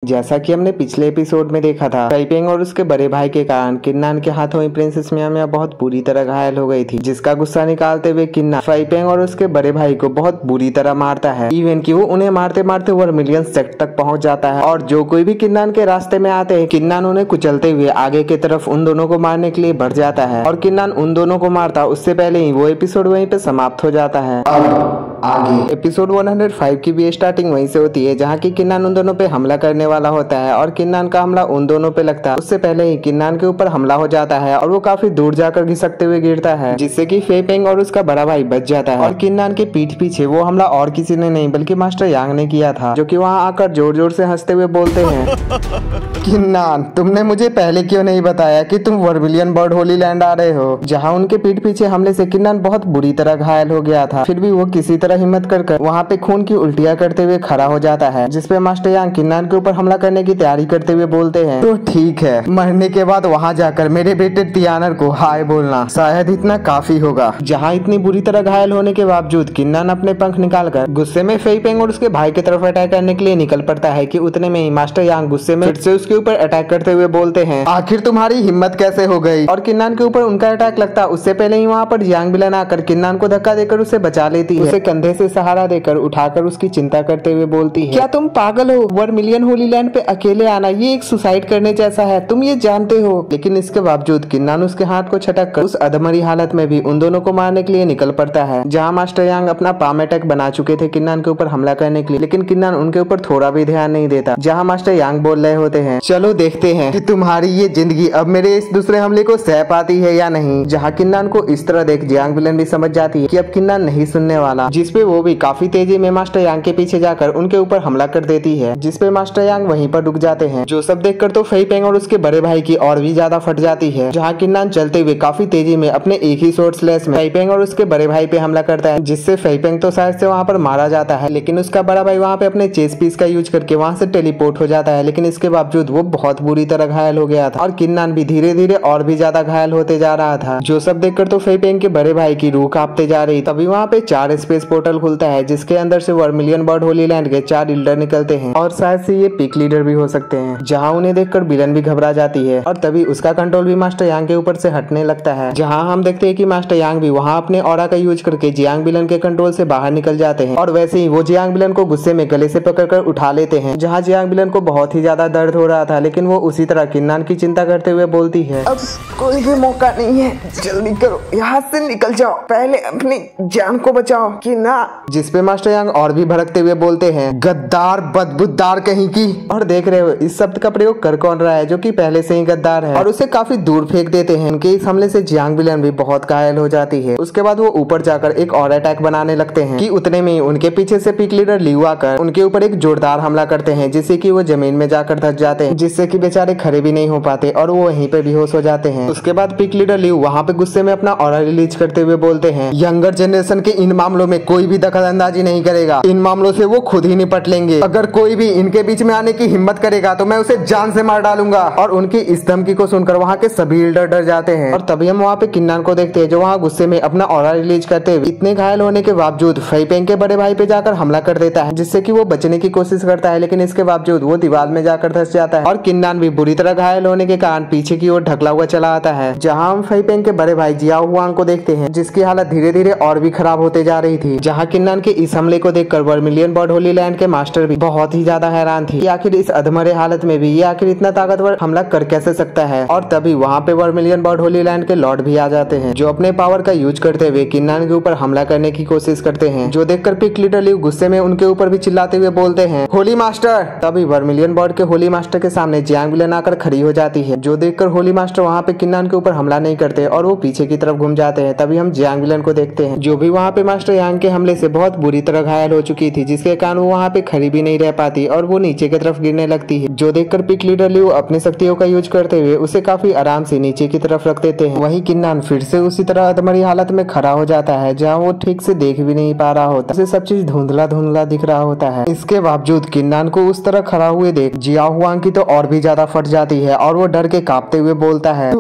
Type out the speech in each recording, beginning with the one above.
जैसा कि हमने पिछले एपिसोड में देखा था, फेइपेंग और उसके बड़े भाई के कारण किन्नान के हाथों में प्रिंसेस मिया मिया बहुत बुरी तरह घायल हो गई थी, जिसका गुस्सा निकालते हुए किन्नान फेइपेंग और उसके बड़े भाई को बहुत बुरी तरह मारता है। इवन कि वो उन्हें मारते मारते वर्मिलियन सेक्ट तक पहुंच जाता है और जो कोई भी किन्नान के रास्ते में आते हैं, किन्नान उन्हें कुचलते हुए आगे की तरफ उन दोनों को मारने के लिए बढ़ जाता है और किन्नान उन दोनों को मारता उससे पहले ही वो एपिसोड वहीं पे समाप्त हो जाता है। आगे एपिसोड 105 की भी स्टार्टिंग वहीं से होती है, जहाँ की किन्नान उन दोनों पे हमला करने वाला होता है और किन्नान का हमला उन दोनों पे लगता है उससे पहले ही किन्नान के ऊपर हमला हो जाता है और वो काफी दूर जाकर घिसकते हुए गिरता है, जिससे कि फेइपेंग और उसका बड़ा भाई बच जाता है। और किन्नान के पीठ पीछे वो हमला और किसी ने नहीं बल्कि मास्टर यांग ने किया था, जो कि वहाँ आकर जोर जोर से हंसते हुए बोलते हैं, किन्नान तुमने मुझे पहले क्यों नहीं बताया कि तुम वर्मिलियन बर्ड होली लैंड आ रहे हो। जहाँ उनके पीठ पीछे हमले से किन्नान बहुत बुरी तरह घायल हो गया था, फिर भी वो किसी तरह हिम्मत कर वहाँ पे खून की उल्टियाँ करते हुए खड़ा हो जाता है, जिसपे मास्टर यांग किन्नान के ऊपर हमला करने की तैयारी करते हुए बोलते हैं, तो ठीक है, मरने के बाद वहाँ जाकर मेरे बेटे टियानर को हाय बोलना, शायद इतना काफी होगा। जहाँ इतनी बुरी तरह घायल होने के बावजूद किन्नान अपने पंख निकालकर गुस्से में फेइपेंग और उसके भाई की तरफ अटैक करने के लिए निकल पड़ता है कि उतने में ही मास्टर यांग गुस्से में फिर से उसके ऊपर अटैक करते हुए बोलते हैं, आखिर तुम्हारी हिम्मत कैसे हो गई। और किन्नान के ऊपर उनका अटैक लगता उससे पहले ही वहाँ पर यांग विलन आकर किन्नान को धक्का देकर उसे बचा लेती है, उसे कंधे से सहारा देकर उठाकर उसकी चिंता करते हुए बोलती है, क्या तुम पागल हो, वर्मिलियन होली लैंड पे अकेले आना ये एक सुसाइड करने जैसा है, तुम ये जानते हो। लेकिन इसके बावजूद किन्नान उसके हाथ को छटक कर उस अधमरी हालत में भी उन दोनों को मारने के लिए निकल पड़ता है। जहाँ मास्टर यांग अपना पाम अटैक बना चुके थे किन्नान के ऊपर हमला करने के लिए, लेकिन किन्नान उनके ऊपर थोड़ा भी ध्यान नहीं देता। जहाँ मास्टर यांग बोल रहे होते हैं, चलो देखते हैं कि तुम्हारी ये जिंदगी अब मेरे इस दूसरे हमले को सह पाती है या नहीं। जहाँ किन्नान को इस तरह देख जियांग विलन भी समझ जाती है कि अब किन्नान नहीं सुनने वाला, जिसपे वो भी काफी तेजी में मास्टर यांग के पीछे जाकर उनके ऊपर हमला कर देती है, जिसपे मास्टर यांग वहीं पर रुक जाते हैं। जो सब देखकर तो फेइपेंग और उसके बड़े भाई की और भी ज्यादा फट जाती है। जहाँ किन्नान चलते हुए काफी तेजी में अपने एक ही शॉर्ट स्लैश में फेइपेंग और उसके बड़े भाई पे हमला करता है, जिससे फेइपेंग तो शायद से वहाँ पर मारा जाता है, लेकिन उसका बड़ा भाई वहाँ पे अपने चेस पीस का यूज करके वहाँ से टेलीपोर्ट हो जाता है। लेकिन इसके बावजूद वो बहुत बुरी तरह घायल हो गया था और किन्नान भी धीरे धीरे और भी ज्यादा घायल होते जा रहा था। जो सब देखकर तो फेइपेंग के बड़े भाई की रूह कांपते जा रही। तभी वहाँ पे 4 स्पेस पोर्टल खुलता है, जिसके अंदर से वर्मिलियन बर्ड होली लैंड के 4 लीडर निकलते हैं और शायद से ये पिक लीडर भी हो सकते हैं। जहाँ उन्हें देखकर विलन भी घबरा जाती है और तभी उसका कंट्रोल भी मास्टर यांग के ऊपर से हटने लगता है। जहाँ हम देखते हैं कि मास्टर यांग भी वहाँ अपने ऑरा का यूज करके जियांग विलन के कंट्रोल से बाहर निकल जाते हैं और वैसे ही वो जियांग विलन को गुस्से में गले से पकड़कर उठा लेते हैं। जहाँ जियांग विलन को बहुत ही ज्यादा दर्द हो रहा था, लेकिन वो उसी तरह किन्नान की चिंता करते हुए बोलती है, अब कोई भी मौका नहीं है, जल्दी करो, यहाँ से निकल जाओ, पहले अपनी जान को बचाओ किन्ना। जिसपे मास्टर यांग और भी भड़कते हुए बोलते हैं, गद्दार बदबूदार कहीं की। और देख रहे हो इस शब्द का प्रयोग कर कौन रहा है, जो कि पहले से ही गद्दार है, और उसे काफी दूर फेंक देते हैं। उनके इस हमले से जियांग विलन भी बहुत घायल हो जाती है। उसके बाद वो ऊपर जाकर एक और अटैक बनाने लगते हैं कि उतने में उनके पीछे से पिक लीडर लियू आकर उनके ऊपर एक जोरदार हमला करते हैं, जिससे कि वो जमीन में जाकर धस जाते हैं, जिससे कि बेचारे खड़े भी नहीं हो पाते और वो वहीं पे बेहोश हो जाते हैं। उसके बाद पिक लीडर लियू वहाँ पे गुस्से में अपना ऑरा रिलीज करते हुए बोलते हैं, यंगर जनरेशन के इन मामलों में कोई भी दखल अंदाजी नहीं करेगा, इन मामलों से वो खुद ही निपट लेंगे। अगर कोई भी इनके बीच में आने की हिम्मत करेगा तो मैं उसे जान से मार डालूंगा। और उनकी इस धमकी को सुनकर वहाँ के सभी लीडर डर जाते हैं। और तभी हम वहाँ पे किन्नान को देखते हैं, जो वहाँ गुस्से में अपना ऑरा रिलीज करते हुए इतने घायल होने के बावजूद फेइपेंग के बड़े भाई पे जाकर हमला कर देता है, जिससे कि वो बचने की कोशिश करता है, लेकिन इसके बावजूद वो दीवार में जाकर धस जाता है और किन्नान भी बुरी तरह घायल होने के कारण पीछे की ओर ढकला हुआ चला आता है। जहाँ हम फेइपेंग के बड़े भाई जियाओ हुआंग को देखते हैं, जिसकी हालत धीरे धीरे और भी खराब होते जा रही थी। जहाँ किन्नान के इस हमले को देखकर वर्मिलियन बर्ड होली लैंड के मास्टर भी बहुत ही ज्यादा हैरान थे कि आखिर इस अधमरे हालत में भी ये आखिर इतना ताकतवर हमला कर कैसे सकता है। और तभी वहाँ पे वर्मिलियन बर्ड होली लैंड के लॉर्ड भी आ जाते हैं, जो अपने पावर का यूज करते हुए किन्नान के ऊपर हमला करने की कोशिश करते हैं। जो देखकर पिक लीडर लियू गुस्से में उनके ऊपर भी चिल्लाते हुए बोलते हैं, होली मास्टर। तभी वर्मिलियन बर्ड के होली मास्टर के सामने जियांग विलन आकर खड़ी हो जाती है। जो देखकर होली मास्टर वहाँ पे किन्नान के ऊपर हमला नहीं करते और वो पीछे की तरफ घूम जाते हैं। तभी हम जियांग विलन को देखते हैं, जो भी वहाँ पे मास्टर यांग के हमले से बहुत बुरी तरह घायल हो चुकी थी, जिसके कारण वो वहाँ पे खड़ी भी नहीं रह पाती और वो नीचे की तरफ गिरने लगती है। जो देखकर पिक लीडर लियू अपनी शक्तियों का यूज करते हुए उसे काफी आराम से नीचे की तरफ रख देते हैं। वहीं किन्नान फिर से उसी तरह अधमरी हालत में खड़ा हो जाता है, जहाँ वो ठीक से देख भी नहीं पा रहा होता, उसे सब चीज धुंधला धुंधला दिख रहा होता है। इसके बावजूद किन्नान को उस तरह खड़ा हुए देख जियाओ हुआंग की तो और भी ज्यादा फट जाती है और वो डर के कांपते हुए बोलता है,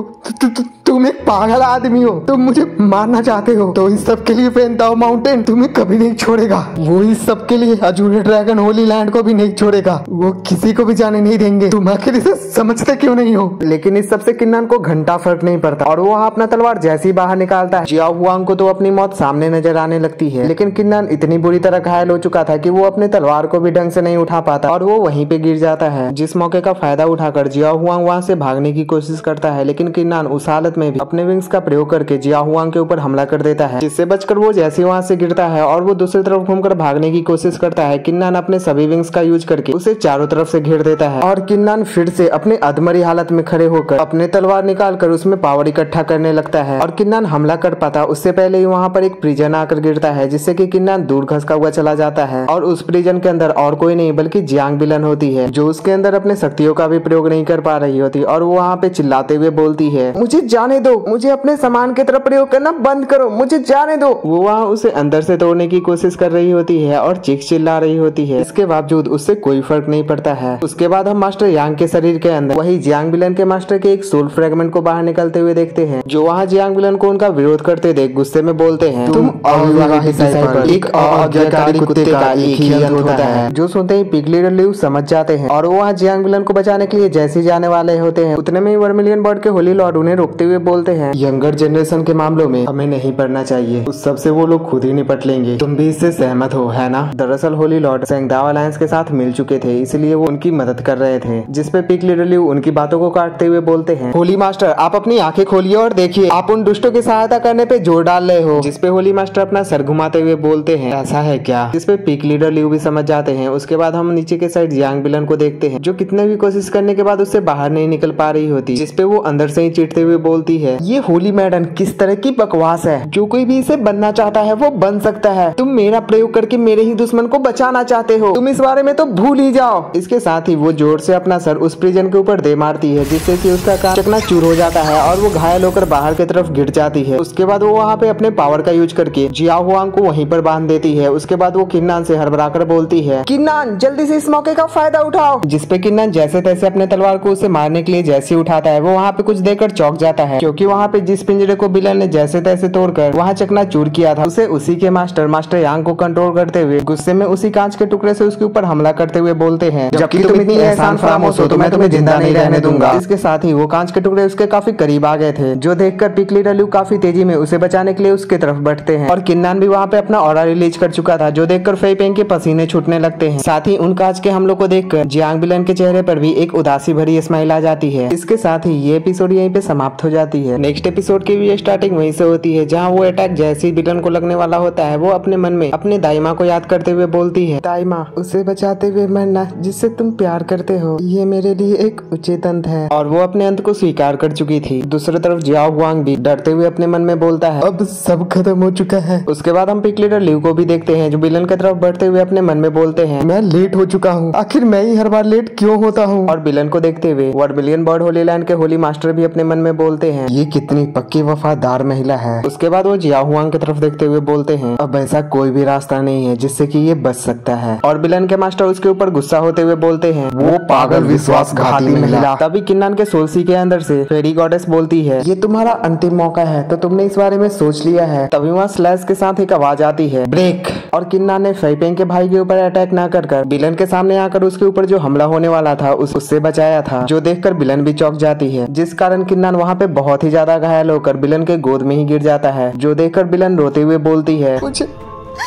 तुम एक पागल आदमी हो, तुम मुझे मारना चाहते हो, तो इस सब के लिए फेंताओ माउंटेन तुम्हें कभी नहीं छोड़ेगा। वो इस सब के लिए अजूरे ड्रैगन होली लैंड को भी नहीं छोड़ेगा, वो किसी को भी जाने नहीं देंगे। तुम आखिर इसे समझते क्यों नहीं हो? लेकिन इस सबसे किन्नान को घंटा फर्क नहीं पड़ता और वो अपना तलवार जैसे ही बाहर निकालता है, जियाओ हुआंग को तो अपनी मौत सामने नजर आने लगती है। लेकिन किन्नान इतनी बुरी तरह घायल हो चुका था कि वो अपने तलवार को भी ढंग से नहीं उठा पाता और वो वहीं पे गिर जाता है। जिस मौके का फायदा उठाकर जियाओ हुआंग वहाँ से भागने की कोशिश करता है, लेकिन किन्नान उस हालत में भी अपने विंग्स का प्रयोग करके जियाओ हुआंग के ऊपर हमला कर देता है, जिससे बचकर वो जैसे वहाँ से गिरता है और वो दूसरी तरफ घूमकर भागने की कोशिश करता है, किन्नान अपने सभी विंग्स का यूज करके उसे चारों तरफ से घेर देता है और किन्नान फिर से अपने अधमरी हालत में खड़े होकर अपने तलवार निकालकर उसमें पावर इकट्ठा करने लगता है और किन्नान हमला कर पाता उससे पहले ही वहाँ पर एक प्रिजन आकर गिरता है, जिससे कि किन्नान दूर खसका हुआ चला जाता है और उस प्रिजन के अंदर और कोई नहीं बल्कि जियांग बिलन होती है, जो उसके अंदर अपने शक्तियों का भी प्रयोग नहीं कर पा रही होती और वो वहाँ पे चिल्लाते हुए बोलती है, मुझे जाने दो, मुझे अपने सामान की तरफ प्रयोग करना बंद करो, मुझे जाने दो। वो वहाँ उसे अंदर से तोड़ने की कोशिश कर रही होती है और चीख चिल्ला रही होती है, इसके बावजूद उससे कोई फर्क नहीं पड़ता है। उसके बाद हम मास्टर यांग के शरीर के अंदर वही जियांग बिलन के मास्टर के एक सोल फ्रेगमेंट को बाहर निकलते हुए देखते हैं, जो वहाँ जियांग बिलन को उनका विरोध करते देख गुस्से में बोलते हैं, तुम अविवाहित डिसाइपल, एक आज्ञाकारी कुत्ते का एक ही अंत होता है। जो सुनते ही पिगली डल्यू समझ जाते हैं और वो वहाँ जियांग बिलन को बचाने के लिए जैसे जाने वाले होते हैं, उतने में ही वर्मिलियन बर्ड के होली लॉर्ड उन्हें रोकते हुए बोलते हैं, यंगर जनरेशन के मामलों में हमें नहीं पढ़ना चाहिए, उस सबसे वो लोग खुद ही निपट लेंगे, तुम भी इससे सहमत हो है ना? दरअसल होली लॉर्ड सेंगदाओ अलायंस के साथ मिल चुके थे, इसलिए वो उनकी मदद कर रहे थे, जिसपे पिगली डल्यू उनकी बातों को काटते हुए बोलते हैं, होली मास्टर आप अपनी आंखें खोलिए और देखिए, आप उन दुष्टों की सहायता करने पे जोर डाल रहे हो। जिसपे होली मास्टर अपना सर घुमाते हुए बोलते हैं, ऐसा है क्या? जिसपे पिग लीडर लियू भी समझ जाते हैं। उसके बाद हम नीचे के साइड जियांग बिलन को देखते हैं, जो कितने भी कोशिश करने के बाद उससे बाहर नहीं निकल पा रही होती, जिसपे वो अंदर से ही चिढ़ते हुए बोलती है, ये होली मैडम किस तरह की बकवास है, जो कोई भी इसे बनना चाहता है वो बन सकता है, तुम मेरा प्रयोग करके मेरे ही दुश्मन को बचाना चाहते हो, तुम इस बारे में तो भूल ही जाओ। इसके साथ ही वो जोर से अपना सर उस प्रिजन के ऊपर दे मारती है, जिससे कि उसका कान चकनाचूर हो जाता है और वो घायल होकर बाहर की तरफ गिर जाती है। उसके बाद वो वहाँ पे अपने पावर का यूज करके जियाओ हुआंग को वहीं पर बांध देती है। उसके बाद वो किन्नान से हड़बड़ाकर बोलती है, किन्नान जल्दी से इस मौके का फायदा उठाओ। जिसपे किन्नान जैसे तैसे अपने तलवार को उसे मारने के लिए जैसे उठाता है, वो वहाँ पे कुछ देकर चौंक जाता है, क्योंकि वहाँ पे जिस पिंजरे को बिलन ने जैसे तैसे तोड़कर वहाँ चकनाचूर किया था, उसे उसी के मास्टर यांग को कंट्रोल करते हुए गुस्से में उसी कांच के टुकड़े से उसके ऊपर हमला करते हुए बोलते हैं, जबकि तुम इतनी एहसान फरामोश हो तो मैं तुम्हें जिंदा नहीं रहने दूंगा। इसके साथ ही वो कांच के टुकड़े उसके काफी करीब आ गए थे, जो देखकर पिगली डल्यू काफी तेजी में उसे बचाने के लिए उसके तरफ बढ़ते हैं और किन्नान भी वहाँ पे अपना ऑरा रिलीज कर चुका था, जो देखकर फेई पेंग के पसीने छूटने लगते हैं। साथ ही उन कांच के हमलों को देखकर जियांग बिलन के चेहरे पर भी एक उदासी भरी स्माइल आ जाती है। इसके साथ ही ये एपिसोड यहीं पे समाप्त हो जाती है। नेक्स्ट एपिसोड की भी स्टार्टिंग वहीं से होती है, जहाँ वो अटैक जैसे ही बिलन को लगने वाला होता है, वो अपने मन में अपने दाइमा को याद करते हुए बोलती है, दाइमा उसे बचाते हुए मरना जिससे तुम प्यार करते हो, ये मेरे लिए एक उचित अंत है। और वो अपने अंत को स्वीकार कर चुकी थी। दूसरी तरफ जियाओ हुआंग भी डरते हुए अपने मन में बोलता है, अब सब खत्म हो चुका है। उसके बाद हम पिग लीडर लियू को भी देखते हैं, जो बिलन की तरफ बढ़ते हुए अपने मन में बोलते हैं, मैं लेट हो चुका हूँ, आखिर मैं ही हर बार लेट क्यों होता हूँ। और बिलन को देखते हुए वर्मिलियन बर्ड होली लैंड के होली मास्टर भी अपने मन में बोलते हैं, ये कितनी पक्की वफादार महिला है। उसके बाद वो जियाओ हुआंग की तरफ देखते हुए बोलते हैं, अब ऐसा कोई भी रास्ता नहीं है जिससे कि ये बच सकता है। और बिलन के मास्टर उसके ऊपर गुस्सा होते हुए बोलते हैं, वो पागल विश्वासघाती महिला। तभी किन्नान के सोलसी के अंदर से फेरी गॉडेस बोलती है, ये तुम्हारा अंतिम मौका है, तो तुमने इस बारे में सोच लिया है। तभी वहाँ स्लैश के साथ एक आवाज आती है, ब्रेक। और किन्नान ने फेई पेंग के भाई के ऊपर अटैक ना कर बिलन के सामने आकर उसके ऊपर जो हमला होने वाला था उससे बचाया था, जो देखकर बिलन भी चौंक जाती है, जिस कारण किन्नान वहाँ पे बहुत ही ज्यादा घायल होकर बिलन के गोद में ही गिर जाता है, जो देखकर बिलन रोते हुए बोलती है, मुझे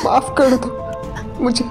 माफ कर दो, मुझे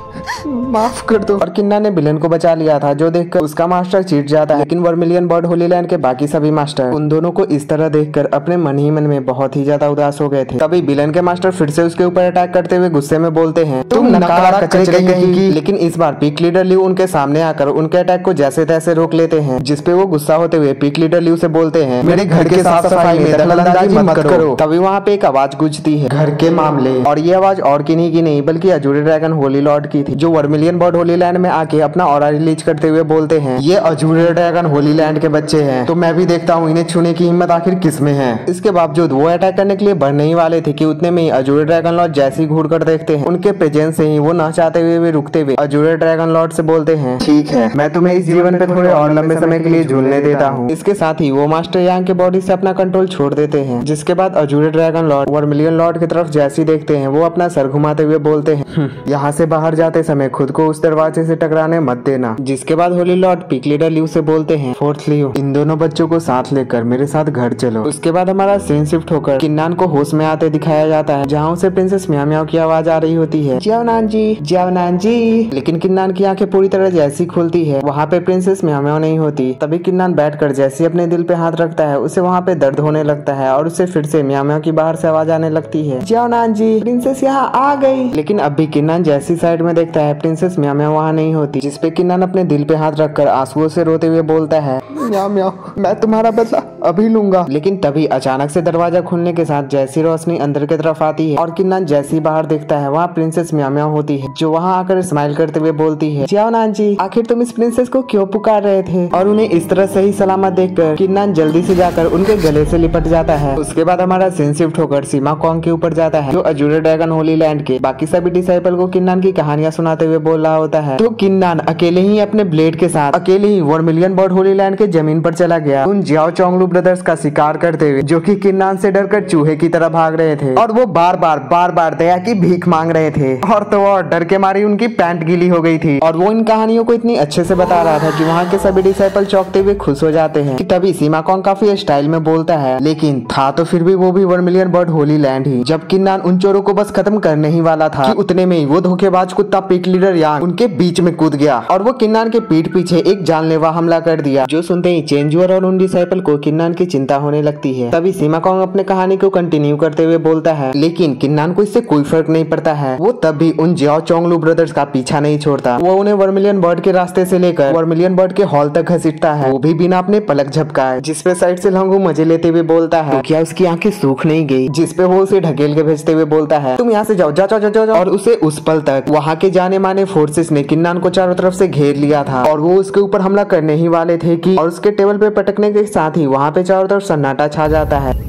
माफ कर दो। और किन्नान ने बिलन को बचा लिया था, जो देखकर उसका मास्टर चीट जाता है। लेकिन वर्मिलियन बर्ड होली लैंड के बाकी सभी मास्टर उन दोनों को इस तरह देखकर अपने मन ही मन में बहुत ही ज्यादा उदास हो गए थे। तभी बिलन के मास्टर फिर से उसके ऊपर अटैक करते हुए गुस्से में बोलते हैं, तुम नकारा कचरे कहेंगी। लेकिन इस बार पिग लीडर लियू उनके सामने आकर उनके अटैक को जैसे तैसे रोक लेते हैं, जिसपे वो गुस्सा होते हुए पिग लीडर लियू से बोलते हैं, मेरे घर के साफ सफाई में दखलंदाजी मत करो। तभी वहाँ पे एक आवाज गूंजती है, घर के मामले। और ये आवाज और किन्हीं की नहीं बल्कि अजूरे ड्रैगन होली होली लॉर्ड की थी, जो वर्मिलियन बर्ड होली लैंड में आके अपना ऑरा रिलीज करते हुए बोलते हैं ये अजूरे ड्रैगन होली लैंड के बच्चे हैं, तो मैं भी देखता हूँ इन्हें छूने की हिम्मत आखिर किस में है। इसके बावजूद वो अटैक करने के लिए बढ़ने ही वाले थे कि उतने में ही अजूरे ड्रैगन लॉर्ड जैसे ही घूर कर देखते हैं उनके प्रेजेंस से ही वो न चाहते हुए भी रुकते हुए अजूरे ड्रैगन लॉर्ड से बोलते हैं ठीक है, मैं तुम्हें इस जीवन पे थोड़े और लंबे समय के लिए झूलने देता हूँ। इसके साथ ही वो मास्टर यांग के बॉडी से अपना कंट्रोल छोड़ देते हैं, जिसके बाद अजूरे ड्रैगन लॉर्ड वर्मिलियन लॉर्ड की तरफ जैसे देखते हैं वो अपना सर घुमाते हुए बोलते हैं यहाँ से बाहर जाते समय खुद को उस दरवाजे से टकराने मत देना। जिसके बाद होली लॉर्ड पिक लीडर ल्यू से बोलते हैं फोर्थ ल्यू, इन दोनों बच्चों को साथ लेकर मेरे साथ घर चलो। उसके बाद हमारा सीन शिफ्ट होकर किन्नान को होश में आते दिखाया जाता है, जहाँ उसे प्रिंसेस म्याओ म्याओ की आवाज आ रही होती है, जियाओनान जी। लेकिन किन्नान की आंखें पूरी तरह जैसी खुलती है वहाँ पे प्रिंसेस म्याओ म्याओ नहीं होती। तभी किन्नान बैठकर जैसे अपने दिल पे हाथ रखता है उसे वहाँ पे दर्द होने लगता है और उसे फिर से म्याओ म्याओ की बाहर से आवाज आने लगती है, जियाओनान जी प्रिंसेस यहाँ आ गई। लेकिन अब भी किन्नान जैसी साइड में देखता है प्रिंसेस म्याओ म्याओ वहाँ नहीं होती, जिसपे किन्नान अपने दिल पे हाथ रखकर आंसुओं से रोते हुए बोलता है म्याओ म्याओ मैं तुम्हारा बदला अभी लूंगा। लेकिन तभी अचानक से दरवाजा खुलने के साथ जैसी रोशनी अंदर की तरफ आती है और किन्नान जैसी बाहर देखता है वहाँ प्रिंसेस म्याओ म्याओ होती है, जो वहाँ आकर स्माइल करते हुए बोलती है, जियाओनान जी आखिर तुम इस प्रिंसेस को क्यों पुकार रहे थे। और उन्हें इस तरह सही सलामत देखकर किन्नान जल्दी से जाकर उनके गले से लिपट जाता है। उसके बाद हमारा सीन शिफ्ट होकर सीमा कॉन्ग के ऊपर जाता है, जो अजूरे ड्रैगन होली लैंड के बाकी सभी डिसाइपल को किन्नान की कहानियां सुनाते हुए बोल रहा होता है। तो किन्नान अकेले ही अपने ब्लेड के साथ अकेले ही वर्मिलियन बर्ड होली लैंड के जमीन पर चला गया, उन जियाओ चोंगलू ब्रदर्स का शिकार करते हुए, जो कि किन्नान से डरकर चूहे की तरह भाग रहे थे और वो बार बार दया की भीख मांग रहे थे। और तो और डर के मारी उनकी पैंट गीली हो गई थी और वो इन कहानियों को इतनी अच्छे से बता रहा था कि वहाँ के सभी डिसाइपल चौंकते हुए खुश हो जाते हैं। कि तभी सीमा कॉन्ग काफी स्टाइल में बोलता है, लेकिन था तो फिर भी वो भी वर्मिलियन बर्ड होली लैंड ही। जब किन्नान उन चोरों को बस खत्म करने ही वाला था कि उतने में ही वो धोखेबाज कुत्ता पिक लीडर यांग उनके बीच में कूद गया और वो किन्नान के पीठ पीछे एक जानलेवा हमला कर दिया, जो सुनते ही चेंजुअर और उन डिसाइपल को किन्नान की चिंता होने लगती है। तभी सीमा कॉन्ग अपने कहानी को कंटिन्यू करते हुए बोलता है, लेकिन किन्नान को इससे कोई फर्क नहीं पड़ता है। वो तब भी उन जियाओ चोंगलू ब्रदर्स का पीछा नहीं छोड़ता। वो उन्हें वर्मिलियन बर्ड के रास्ते से लेकर वर्मिलियन बर्ड के हॉल तक घसीटता है, वो भी बिना अपने पलक झपकाए। जिसपे साइड से लंगू मजे लेते हुए बोलता है, तो क्या उसकी आंखें सूख नहीं गई। जिसपे वो उसे ढकेल के भेजते हुए बोलता है, तुम यहाँ से जाओ जाओ जाओ जाओ। और उसे उस पल तक वहाँ के जाने माने फोर्सेस ने किन्नान को चारों तरफ से घेर लिया था और वो उसके ऊपर हमला करने ही वाले थे कि और उसके टेबल पे पटकने के साथ ही वहाँ पे चारों तरफ सन्नाटा छा जाता है।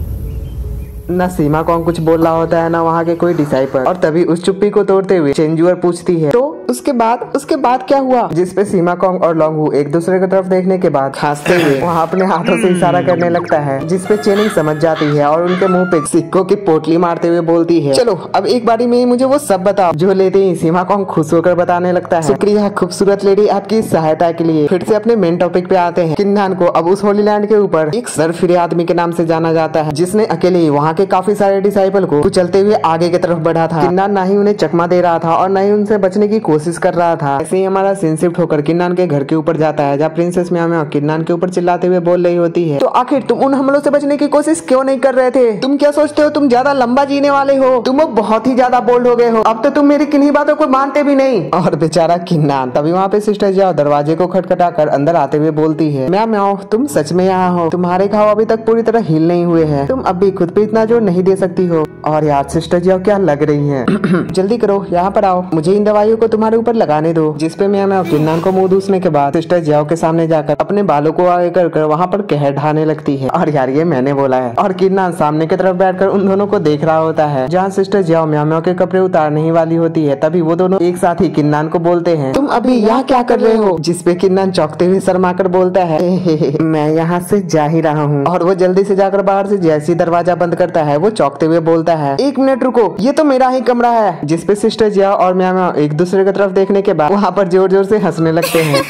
न सीमा कॉन्ग कुछ बोल रहा होता है न वहाँ के कोई डिसाइपल। और तभी उस चुप्पी को तोड़ते हुए चेंजुअर पूछती है, तो उसके बाद क्या हुआ। जिसपे सीमा कॉन्ग और लॉन्गू एक दूसरे की तरफ देखने के बाद खांसते हुए वहाँ अपने हाथों से इशारा करने लगता है, जिसपे चेनिंग समझ जाती है और उनके मुंह पे सिक्कों की पोटली मारते हुए बोलती है, चलो अब एक बारी में मुझे वो सब बताओ। जो लेते ही सीमा कॉन्ग खुश होकर बताने लगता है, शुक्रिया खूबसूरत लेडी आपकी सहायता के लिए। फिर से अपने मेन टॉपिक पे आते हैं। किन्नान को अब उस होली लैंड के ऊपर एक सरफिरे आदमी के नाम से जाना जाता है, जिसने अकेले ही वहाँ के काफी सारे डिसाइपल को कुचलते हुए आगे की तरफ बढ़ा था। किन्नान ना ही उन्हें चकमा दे रहा था और न ही उनसे बचने की कोशिश कर रहा था। ऐसे ही हमारा सीन शिफ्ट होकर किन्नान के घर के ऊपर जाता है, जहाँ प्रिंसेस म्याओ म्याओ किन्नान के ऊपर चिल्लाते हुए बोल रही होती है, तो आखिर तुम उन हमलों से बचने की कोशिश क्यों नहीं कर रहे थे। तुम क्या सोचते हो तुम ज्यादा लंबा जीने वाले हो। तुम बहुत ही ज्यादा बोल्ड हो गए हो। अब तो तुम मेरी किन्हीं बातों को मानते भी नहीं। और बेचारा किन्नान तभी वहाँ पे सिस्टर जियाओ दरवाजे को खटखटाकर अंदर आते हुए बोलती है, म्याओ म्याओ तुम सच में यहाँ हो। तुम्हारे घाव अभी तक पूरी तरह हील नहीं हुए हैं। तुम अब भी खुद पे इतना जोर नहीं दे सकती हो। और यार सिस्टर जियाओ क्या लग रही हैं। जल्दी करो यहाँ पर आओ, मुझे इन दवाइयों को तुम्हारे ऊपर लगाने दो। जिसपे म्याओ किन्नान को मुंह दूसने के बाद सिस्टर जियाओ के सामने जाकर अपने बालों को आगे कर वहाँ पर कहर ढाने लगती है। और यार ये मैंने बोला है। और किन्नान सामने की तरफ बैठकर उन दोनों को देख रहा होता है, जहाँ सिस्टर जियाओ म्याओ के कपड़े उतारने ही वाली होती है। तभी वो दोनों एक साथ ही किन्नान को बोलते हैं, तुम अभी यहाँ क्या कर रहे हो। जिसपे किन्नान चौंकते हुए शर्मा कर बोलता है, मैं यहाँ से जा ही रहा हूँ। और वो जल्दी से जाकर बाहर से जैसी दरवाजा बंद करता है, वो चौंकते हुए बोलता है, एक मिनट रुको, ये तो मेरा ही कमरा है। जिसपे सिस्टर जियाओ और म्याओ एक दूसरे की तरफ देखने के बाद वहाँ पर जोर जोर से हंसने लगते हैं।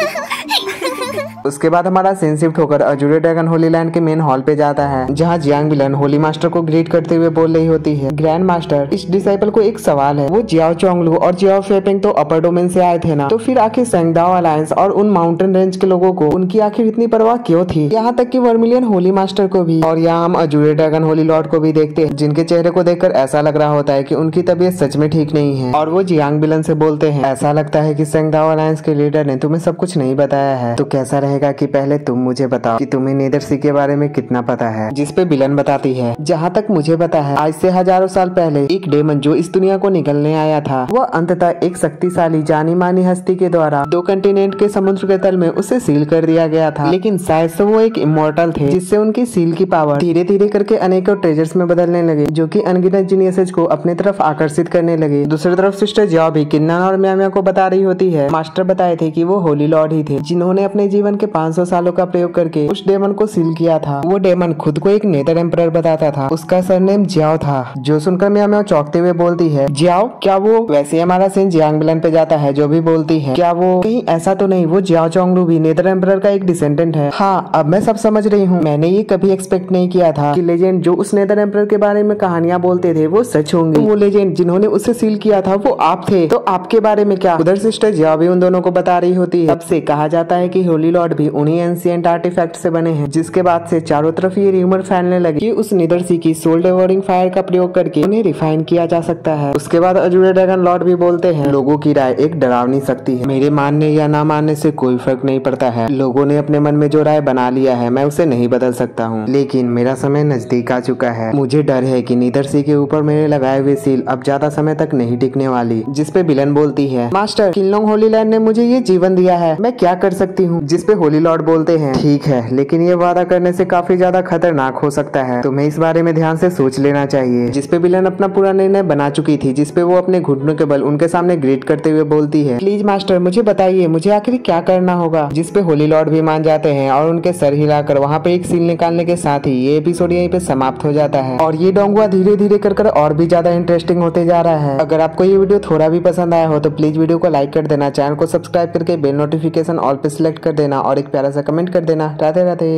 उसके बाद हमारा सीन शिफ्ट होकर अजूरे ड्रैगन होली लैंड के मेन हॉल पे जाता है, जहाँ जियांग विलन होली मास्टर को ग्रीट करते हुए बोल रही होती है, ग्रैंड मास्टर इस डिसाइपल को एक सवाल है। वो जियाओ चोंगलू और जियाओ फेपिंग तो अपर डोमेन से आए थे ना, तो फिर आखिर सेंगदाओ अलायंस और उन माउंटेन रेंज के लोगों को उनकी आखिर इतनी परवाह क्यों थी। यहाँ तक कि वर्मिलियन होली मास्टर को भी। और यहाँ हम अजूरे ड्रैगन होली लॉर्ड को भी देखते हैं, जिनके चेहरे को देखकर ऐसा लग रहा होता है कि उनकी तबीयत सच में ठीक नहीं है। और वो जियांग विलन से बोलते हैं, ऐसा लगता है कि सेंगदाओ अलायंस के लीडर ने तुम्हें सब कुछ नहीं बताया है, तो कैसा कहेगा कि पहले तुम मुझे बताओ कि तुम्हें नेदर सी के बारे में कितना पता है, जिस पे विलन बताती है जहाँ तक मुझे पता है आज से हजारों साल पहले एक डेमन जो इस दुनिया को निगलने आया था वह अंततः एक शक्तिशाली जानी मानी हस्ती के द्वारा 2 कंटिनेंट के समुद्र के तल में उसे सील कर दिया गया था। लेकिन शायद से वो एक इमोर्टल थे, जिससे उनकी सील की पावर धीरे धीरे करके अनेकों ट्रेजर्स में बदलने लगे जो कि अनगिनत जीनियसेस को अपने तरफ आकर्षित करने लगे। दूसरी तरफ सिस्टर जियाओ भी किन्नान और म्याओ को बता रही होती है मास्टर बताए थे कि वो होली लॉर्ड ही थे जिन्होंने अपने जीवन के 500 सालों का प्रयोग करके उस डेमन को सील किया था। वो डेमन खुद को एक नेदर एम्परर बताता था, उसका सरनेम जियाओ था। जो सुनकर म्याओ चौंकते हुए बोलती है जियाओ, क्या वो वैसे हमारा सीन जियांग विलन पे जाता है जो भी बोलती है, क्या वो कहीं ऐसा तो नहीं वो जियाओ चोंगलू भी नेदर एम्परर का एक डिसेंडेंट है। हाँ, अब मैं सब समझ रही हूँ। मैंने ये कभी एक्सपेक्ट नहीं किया था कि लेजेंड जो उस नेदर एम्परर के बारे में कहानियां बोलते थे वो सच होंगे। वो लेजेंड जिन्होंने उसे सील किया था वो आप थे, तो आपके बारे में क्या? उधर सिस्टर जियाओ भी उन दोनों को बता रही होती है। तब से कहा जाता है कि होली लॉर्ड भी उन्हीं एंशिएंट आर्टिफैक्ट से बने हैं, जिसके बाद से चारों तरफ ये र्यूमर फैलने लगे कि उस नेदर सी की सोल डेवोरिंग फायर का प्रयोग करके उन्हें रिफाइन किया जा सकता है। उसके बाद अजूरे ड्रैगन लॉर्ड भी बोलते हैं लोगों की राय एक डरावनी शक्ति है, मेरे मानने या ना मानने से कोई फर्क नहीं पड़ता है। लोगों ने अपने मन में जो राय बना लिया है मैं उसे नहीं बदल सकता हूँ, लेकिन मेरा समय नजदीक आ चुका है। मुझे डर है कि नेदर सी के ऊपर मेरे लगाए हुए सील अब ज्यादा समय तक नहीं टिकने वाली। जिसपे विलन बोलती है मास्टर, किनलोंग होली लैंड ने मुझे ये जीवन दिया है, मैं क्या कर सकती हूँ? जिसपे होली लॉर्ड बोलते हैं ठीक है, लेकिन ये वादा करने से काफी ज्यादा खतरनाक हो सकता है, तुम्हें इस बारे में ध्यान से सोच लेना चाहिए। जिसपे विलन अपना पूरा निर्णय बना चुकी थी, जिसपे वो अपने घुटनों के बल उनके सामने ग्रेट करते हुए बोलती है प्लीज मास्टर मुझे बताइए मुझे आखिर क्या करना होगा। जिसपे होली लॉर्ड भी मान जाते हैं और उनके सर हिलाकर वहाँ पे एक सील निकालने के साथ ही ये एपिसोड यहीं पे समाप्त हो जाता है। और ये डोंगुआ धीरे धीरे कर और भी ज्यादा इंटरेस्टिंग होते जा रहा है। अगर आपको ये वीडियो थोड़ा भी पसंद आया हो तो प्लीज वीडियो को लाइक कर देना, चैनल को सब्सक्राइब करके बेल नोटिफिकेशन ऑल पे सिलेक्ट कर देना और एक प्यारा सा कमेंट कर देना। राधे राधे।